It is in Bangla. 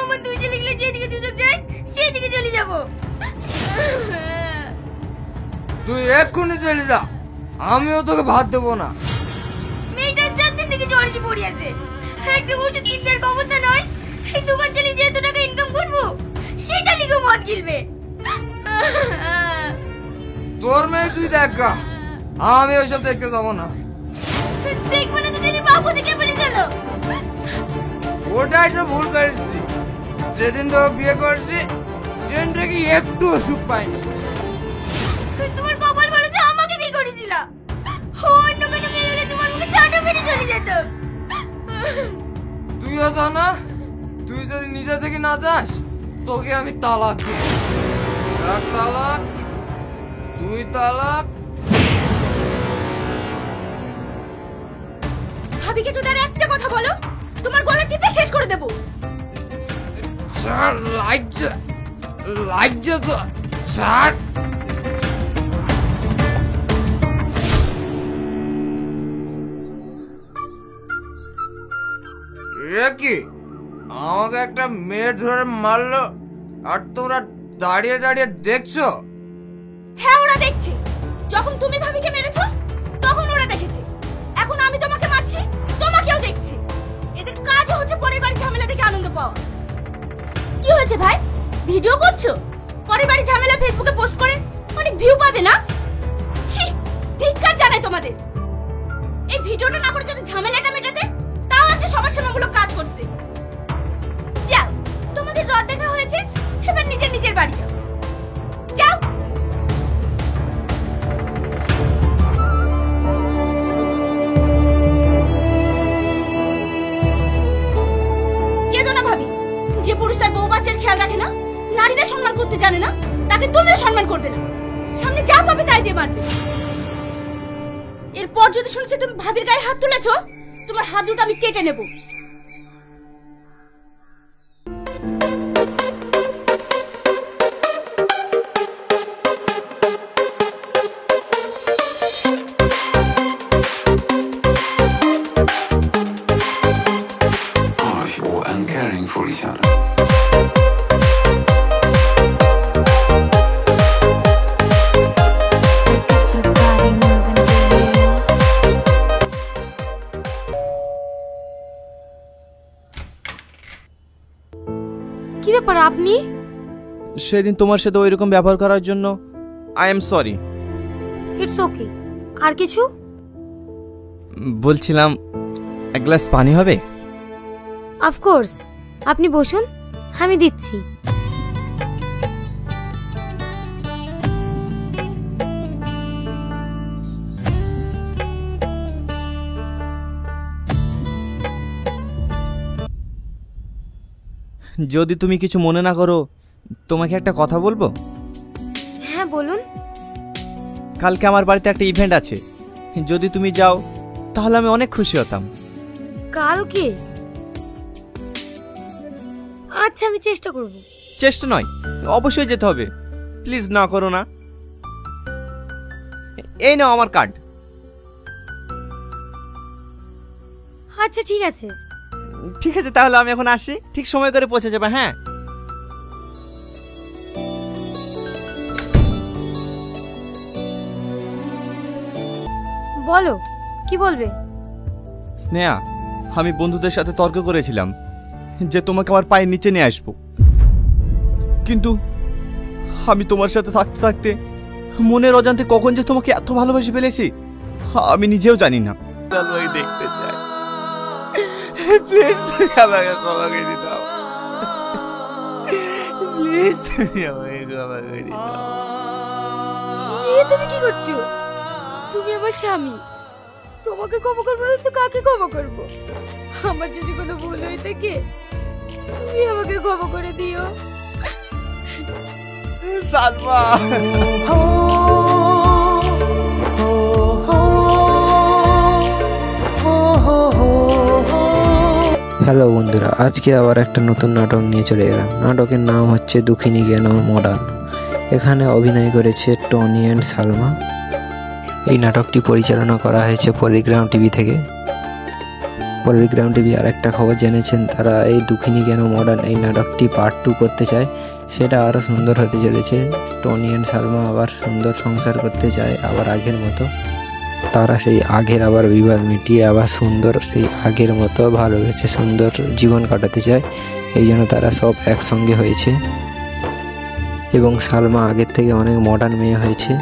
আমার দুই ছেলে গেলে যেদিকে দুজন যায় সেদিকে চলে যাব। তুই এক্ষুনি চলে যা, আমিও তোকে ভাত দেবো না। মেয়েটার 4 দিন থেকে জ্বর এসে পড়ে আছে, একটা ওষুধ কিনতে আর ক্ষমতা নয়। এই দোকান চালিয়ে যে এত টাকা ইনকাম করবো সেটা লিখে মদ গিলবে। তোর মেয়ে তুই দেখ গা, আমি ওইসব দেখতে যাবো না। দেখবো না তো দিনের বাবু থেকে বলে গেল। ওটাই তো ভুল করেছি, যেদিন তোর বিয়ে করছি সেদিন থেকে একটু সুখ পাইনি। তোমার কপাল ভালো যে আমাকে বিয়ে করেছিল, অন্য কোনো মেয়ে হলে তোমার মুখে চাটা মেরে চলে যেত। তুইও জানা, তুই যদি নিজে থেকে না যাস তোকে আমি তালাক দিব। এক তালাক, 2 তালাক। ভাবিকে যদি আর একটা কথা বলো তোমার গলা টিপে শেষ করে দেব। ছাড়, লাজ্জা তো ছাড়। কি আমাকে একটা মেয়ে ধরে মারলো আর তোমরা দাঁড়িয়ে দাঁড়িয়ে দেখছো? হ্যাঁ, ওরা দেখছে। যখন তুমি ভাবিকে মেরেছো তখন ওরা দেখেছে, এখন আমি তোমাকে মারছি তোমাকেও দেখছি। এদের কাজ হচ্ছে পরের বাড়ি ঝামেলা দেখে আনন্দ পাওয়া। কি হয়েছে ভাই, ভিডিও করছো? পরের বাড়ি ঝামেলা ফেসবুকে পোস্ট করে অনেক ভিউ পাবে না? ছি, ধিক্কার জানাই তোমাদের। এই ভিডিওটা না করে যদি ঝামেলাটা মেটাতে তাও একটা সমাজসেবামূলক কাজ করতে। যাও, তোমাদের রদ দেখা হয়েছে, এবার নিজের বাড়ি যাও। যাও। কেঁদো না ভাবি, যে পুরুষ তার বউ বাচ্চার খেয়াল রাখে না, নারীদের সম্মান করতে জানে না, তাকে তুমিও সম্মান করবে না। সামনে যা পাবে তাই দিয়ে মারবে। এরপর যদি শুনছি তুমি ভাবির গায়ে হাত তুলেছো, তোমার হাত দুটো আমি কেটে নেব। For each other. কি ব্যাপার আপনি? সেদিন তোমার সাথে ওইরকম ব্যবহার করার জন্য I am sorry. It's okay. আর কিছু? বলছিলাম এক গ্লাস পানি হবে? অফ কোর্স, আপনি বসুন, আমি দিচ্ছি। যদি তুমি কিছু মনে না করো তোমাকে একটা কথা বলবো? হ্যাঁ বলুন। কালকে আমার বাড়িতে একটা ইভেন্ট আছে, যদি তুমি যাও তাহলে আমি অনেক খুশি হতাম। কালকে? আচ্ছা, আমি চেষ্টা করব। চেষ্টা নয়, অবশ্যই যেতে হবে। প্লিজ না করো না। এই নাও আমার কার্ড। আচ্ছা ঠিক আছে। ঠিক আছে, তাহলে আমি এখন আসি, ঠিক সময় করে পৌঁছে যাবে। হ্যাঁ, বলো, কি বলবে? স্নেহা, আমি বন্ধুদের সাথে তর্ক করেছিলাম যে তোমাকে আমার পায়ের নিচে নিয়ে আসবো, কিন্তু আমি তোমার সাথে থাকতে থাকতে মনের অজান্তে কখন যে তোমাকে এত ভালোবেসে ফেলেছি আমি নিজেও জানি না। দেখতে চাই, প্লিজ তুমি আমাকে ক্ষমা করে দাও। প্লিজ তুমি আমাকে ক্ষমা করে দাও। তুমি কি করছো? তুমি আমার স্বামী, তোমাকে ক্ষমা করবো না তো কাকে ক্ষমা করবো? আমার যদি কোনো ভুল হয়ে থাকে তুমি আমাকে ক্ষমা করে দিও। সালমা, হ্যালো বন্ধুরা, আজকে আবার একটা নতুন নাটক নিয়ে চলে এলাম। নাটকের নাম হচ্ছে দুঃখিনী জ্ঞান মডার্ন। এখানে অভিনয় করেছে টনি অ্যান্ড সালমা। এই নাটকটি পরিচালনা করা হয়েছে পলিগ্রাম টিভি থেকে। পলিগ্রাম টিভি আর একটা খবর জেনেছেন, তারা এই দুঃখিনী কেন মডার্ন এই নাটকটি পার্ট 2 করতে চায়। সেটা আরও সুন্দর হতে চলেছে। টনি অ্যান্ড সালমা আবার সুন্দর সংসার করতে চায় আবার আগের মতো। তারা সেই আগের আবার বিবাদ মিটিয়ে আবার সুন্দর সেই আগের মতো ভালোবেসে সুন্দর জীবন কাটাতে চায়। এই জন্য তারা সব একসঙ্গে হয়েছে এবং সালমা আগের থেকে অনেক মডার্ন মেয়ে হয়েছে।